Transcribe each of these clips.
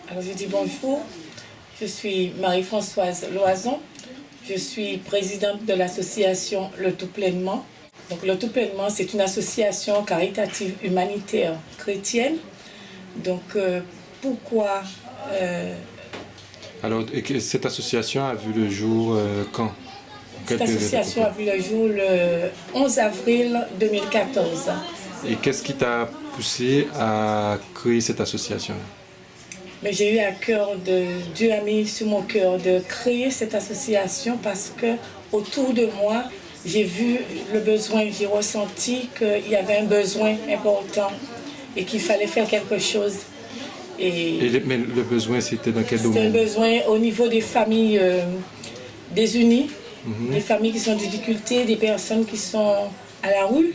Alors je dis bonjour, je suis Marie-Françoise Loison, je suis présidente de l'association Le Tout Pleinement. Donc Le Tout Pleinement, c'est une association caritative humanitaire chrétienne. Donc pourquoi Alors, cette association a vu le jour quand? Cette association a vu le jour le 11 avril 2014. Et qu'est-ce qui t'a poussé à créer cette association? Mais j'ai eu à cœur Dieu a mis sur mon cœur de créer cette association parce que autour de moi, j'ai vu le besoin, j'ai ressenti qu'il y avait un besoin important et qu'il fallait faire quelque chose. Mais le besoin, c'était dans quel domaine? C'était un besoin au niveau des familles désunies, des familles qui sont en difficulté, des personnes qui sont à la rue,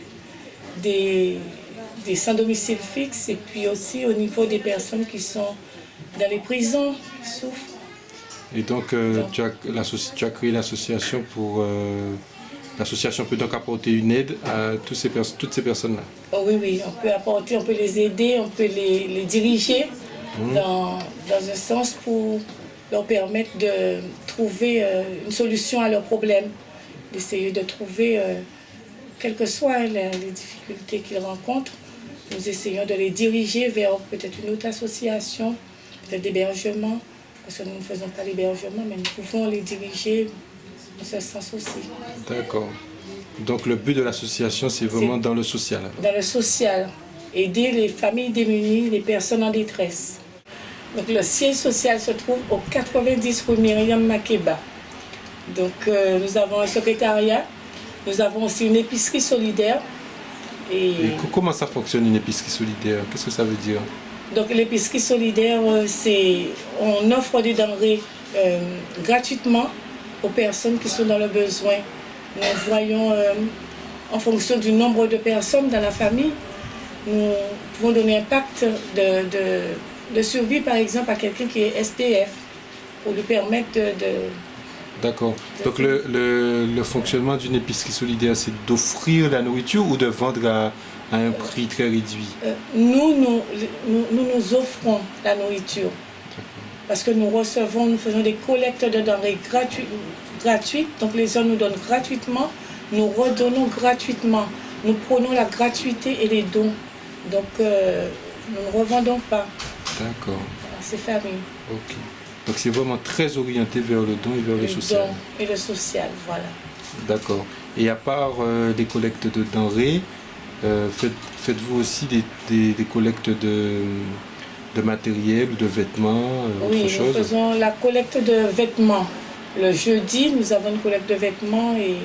des sans domicile fixe, et puis aussi au niveau des personnes qui sont dans les prisons, qui souffrent. Et donc, tu as créé l'association pour... l'association peut donc apporter une aide à toutes ces personnes-là? Oh oui, on peut apporter, on peut les aider, on peut les diriger dans un sens pour leur permettre de trouver une solution à leurs problèmes, d'essayer de trouver, quelles que soient les difficultés qu'ils rencontrent, nous essayons de les diriger vers peut-être une autre association, peut-être d'hébergement, parce que nous ne faisons pas l'hébergement, mais nous pouvons les diriger dans ce sens aussi. D'accord. Donc le but de l'association, c'est vraiment dans le social? Dans le social, aider les familles démunies, les personnes en détresse. Donc le siège social se trouve au 90 rue Myriam Makeba. Donc nous avons un secrétariat, nous avons aussi une épicerie solidaire. Et comment ça fonctionne une épicerie solidaire? Qu'est-ce que ça veut dire? Donc l'épicerie solidaire, on offre des denrées gratuitement aux personnes qui sont dans le besoin. Nous voyons, en fonction du nombre de personnes dans la famille, nous pouvons donner un pacte de survie, par exemple, à quelqu'un qui est SPF, pour lui permettre de... D'accord. Donc le fonctionnement d'une épicerie solidaire, c'est d'offrir la nourriture ou de vendre à un prix très réduit? Nous offrons la nourriture. Parce que nous faisons des collectes de denrées gratuites. Donc les gens nous donnent gratuitement, nous redonnons gratuitement. Nous prenons la gratuité et les dons. Donc nous ne revendons pas. D'accord. C'est famille. Ok. Donc c'est vraiment très orienté vers le don et vers le social. Et le social, voilà. D'accord. Et à part des collectes de denrées, faites-vous aussi des collectes de matériel ou de vêtements, oui, autre chose? Nous faisons la collecte de vêtements. Le jeudi, nous avons une collecte de vêtements et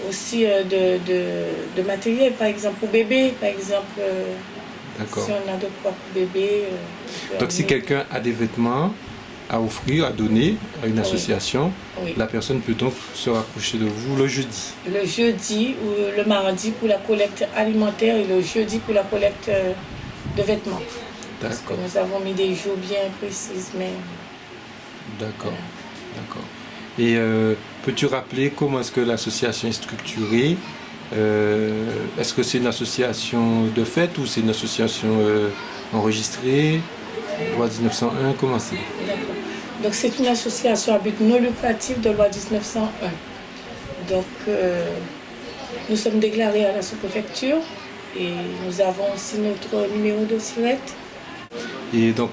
aussi de matériel, par exemple pour bébé, par exemple. D'accord. Si on a de quoi pour bébé. Donc si quelqu'un a des vêtements à offrir, à donner à une association, la personne peut donc se rapprocher de vous le jeudi? Le jeudi ou le mardi pour la collecte alimentaire et le jeudi pour la collecte de vêtements. Parce que nous avons mis des jours bien précis, mais... D'accord, d'accord. Et peux-tu rappeler comment est-ce que l'association est structurée? Est-ce que c'est une association de fait ou c'est une association enregistrée? Loi 1901, comment c'est? D'accord. Donc c'est une association à but non lucratif de loi 1901. Donc nous sommes déclarés à la sous-préfecture et nous avons aussi notre numéro de SIRET. Et donc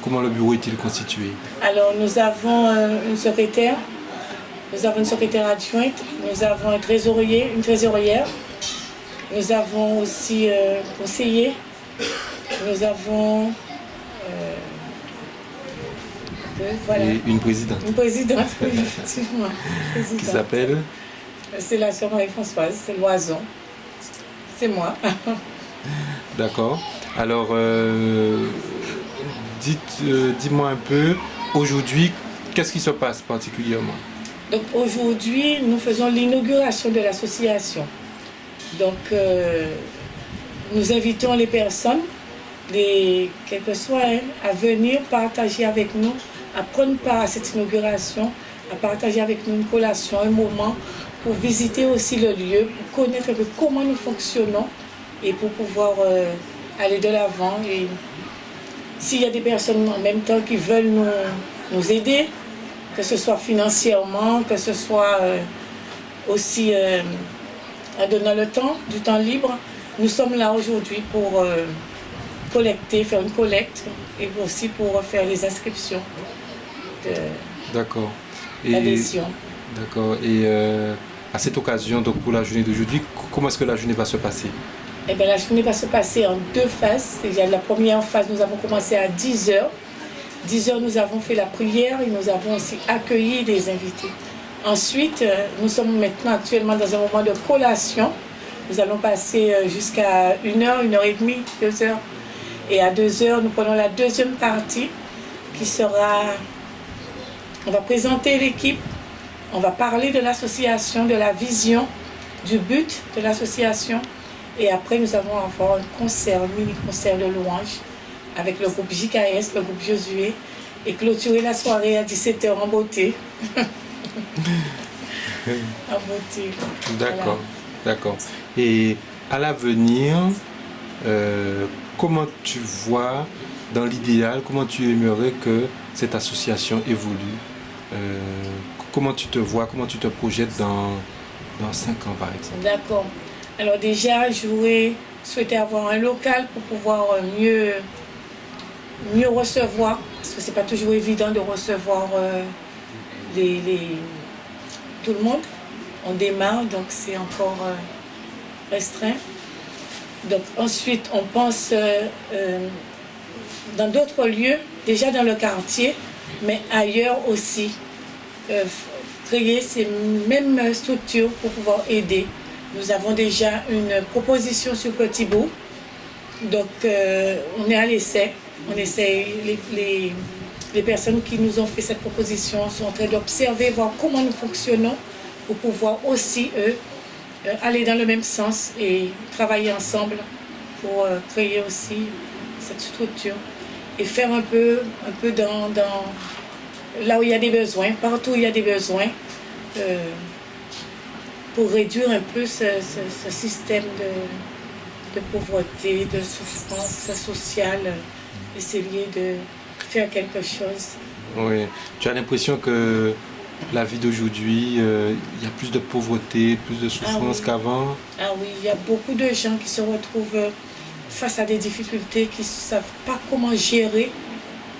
comment le bureau est-il constitué? Alors nous avons une secrétaire. Nous avons une secrétaire adjointe, nous avons un trésorier, une trésorière, nous avons aussi un conseiller, nous avons et une présidente. Une présidente, effectivement. Qui s'appelle? C'est la sœur Marie-Françoise, c'est Loison. C'est moi. D'accord. Alors, dis-moi un peu, aujourd'hui, qu'est-ce qui se passe particulièrement? Donc aujourd'hui, nous faisons l'inauguration de l'association. Donc nous invitons les personnes, quelles que soient, à venir partager avec nous, à prendre part à cette inauguration, à partager avec nous une collation, un moment, pour visiter aussi le lieu, pour connaître un peu comment nous fonctionnons et pour pouvoir aller de l'avant et s'il y a des personnes en même temps qui veulent nous aider, que ce soit financièrement, que ce soit aussi en donnant du temps libre, nous sommes là aujourd'hui pour faire une collecte et aussi pour faire les inscriptions D'accord. d'adhésion. D'accord. Et à cette occasion, donc pour la journée d'aujourd'hui, comment est-ce que la journée va se passer? Eh bien, la journée va se passer en 2 phases. Il y a la première phase, nous avons commencé à 10h. 10h, nous avons fait la prière et nous avons aussi accueilli des invités. Ensuite, nous sommes maintenant actuellement dans un moment de collation. Nous allons passer jusqu'à 1h, 1h30, 2h. Et à 2h, nous prenons la deuxième partie qui sera... On va présenter l'équipe, on va parler de l'association, de la vision, du but de l'association. Et après, nous allons avoir un concert, un mini-concert de louanges avec le groupe JKS, le groupe Josué, et clôturer la soirée à 17h en beauté. En beauté. D'accord, d'accord. Et à l'avenir, comment tu vois, dans l'idéal, comment tu aimerais que cette association évolue? Comment tu te vois, comment tu te projettes dans 5 ans par exemple? D'accord. Alors déjà, je souhaitais avoir un local pour pouvoir mieux recevoir, parce que c'est pas toujours évident de recevoir tout le monde. On démarre, donc c'est encore restreint. Donc ensuite, on pense dans d'autres lieux, déjà dans le quartier, mais ailleurs aussi, créer ces mêmes structures pour pouvoir aider. Nous avons déjà une proposition sur Petit Bout, donc on est à l'essai. On essaie, les personnes qui nous ont fait cette proposition sont en train d'observer, voir comment nous fonctionnons pour pouvoir aussi, eux, aller dans le même sens et travailler ensemble pour créer aussi cette structure et faire un peu dans là où il y a des besoins, partout où il y a des besoins, pour réduire un peu ce système de pauvreté, de souffrance sociale, essayer de faire quelque chose. Oui, tu as l'impression que la vie d'aujourd'hui, il y a plus de pauvreté, plus de souffrance qu'avant? Ah oui, il y a beaucoup de gens qui se retrouvent face à des difficultés, qui ne savent pas comment gérer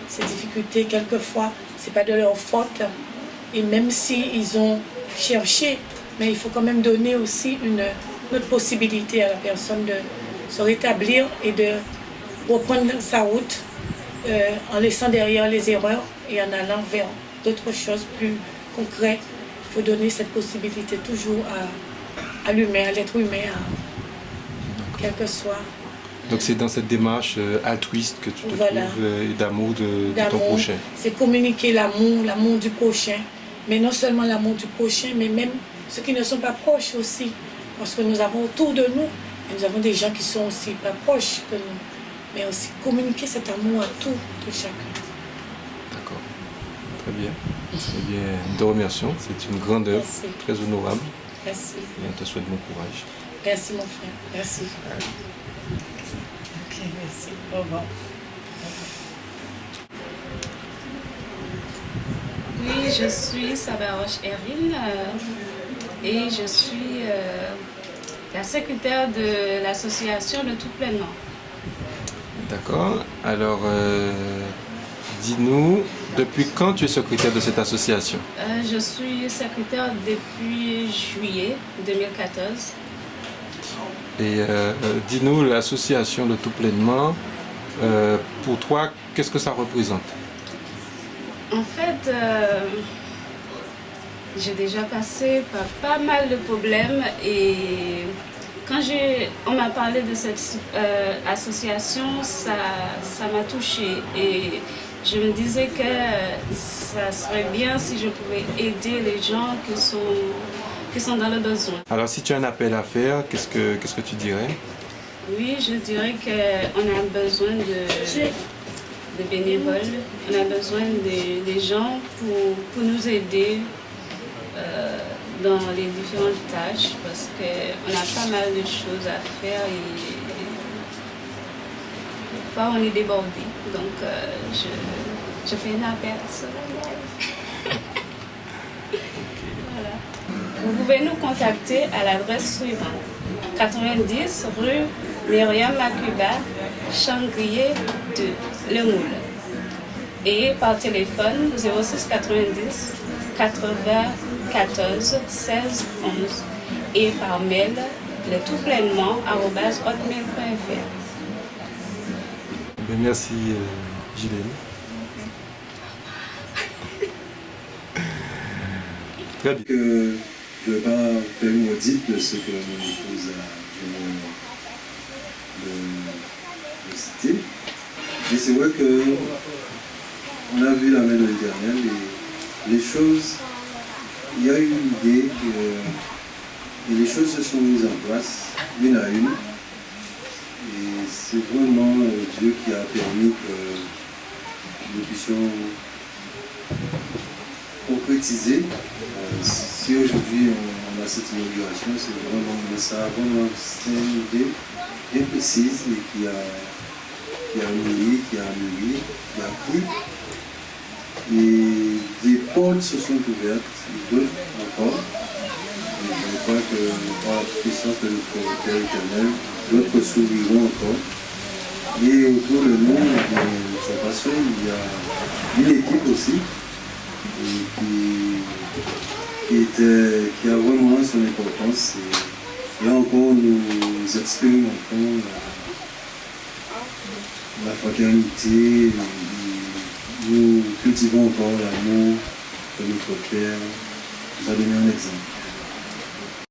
ces difficultés. Quelquefois, ce n'est pas de leur faute. Et même s'ils ont cherché, mais il faut quand même donner aussi une autre possibilité à la personne de se rétablir et de reprendre sa route en laissant derrière les erreurs et en allant vers d'autres choses plus concrètes. Il faut donner cette possibilité toujours à l'humain, à l'être humain, quel que soit. Donc c'est dans cette démarche altruiste que tu te trouves d'amour de ton prochain. C'est communiquer l'amour du prochain. Mais non seulement l'amour du prochain, mais même ceux qui ne sont pas proches aussi. Parce que nous avons autour de nous, et nous avons des gens qui sont aussi pas proches que nous. Mais aussi communiquer cet amour à tout de chacun. D'accord. Très bien. Eh bien, nous te remercions. C'est une grande œuvre, très honorable. Merci. Et on te souhaite bon courage. Merci mon frère. Merci. Ok, merci. Au revoir. Oui, je suis Sabaroche Erin et je suis la secrétaire de l'association Le Tout Pleinement. D'accord. Alors, dis-nous, depuis quand tu es secrétaire de cette association? Je suis secrétaire depuis juillet 2014. Et dis-nous, l'association Le Tout Pleinement, pour toi, qu'est-ce que ça représente? En fait, j'ai déjà passé par pas mal de problèmes et quand on m'a parlé de cette association, ça m'a touchée et je me disais que ça serait bien si je pouvais aider les gens qui sont dans le besoin. Alors si tu as un appel à faire, qu'est-ce que tu dirais? Oui, je dirais qu'on a besoin de bénévoles, on a besoin des gens pour nous aider dans les différentes tâches parce qu'on a pas mal de choses à faire et fois on est débordé. Donc je fais un appel solennel. Voilà. Vous pouvez nous contacter à l'adresse suivante: 90 rue Myriam Makuba, Changrier 2, Le Moule. Et par téléphone 06 90 94 16 11. Et par mail le tout pleinement @hotmail.fr. Merci Gilène. Très bien. Je ne vais pas faire une audite de ce que mon épouse a de citer. Mais c'est vrai qu'on a vu la main de l'Éternel et les choses, il y a eu une idée et les choses se sont mises en place, une à une. Et c'est vraiment Dieu qui a permis que nous puissions concrétiser. Si aujourd'hui on a cette inauguration, c'est vraiment, mais ça a vraiment une idée bien précise et qui a mûri, qui a pris. Et des portes se sont ouvertes, d'autres encore. Et je crois que par la puissance de notre Père éternel, d'autres s'ouvriront encore. Et autour de nous, de sa passion, il y a une équipe aussi qui a vraiment son importance. Et là encore, nous expérimentons la fraternité, nous cultivons encore l'amour que notre Père nous a donné un exemple.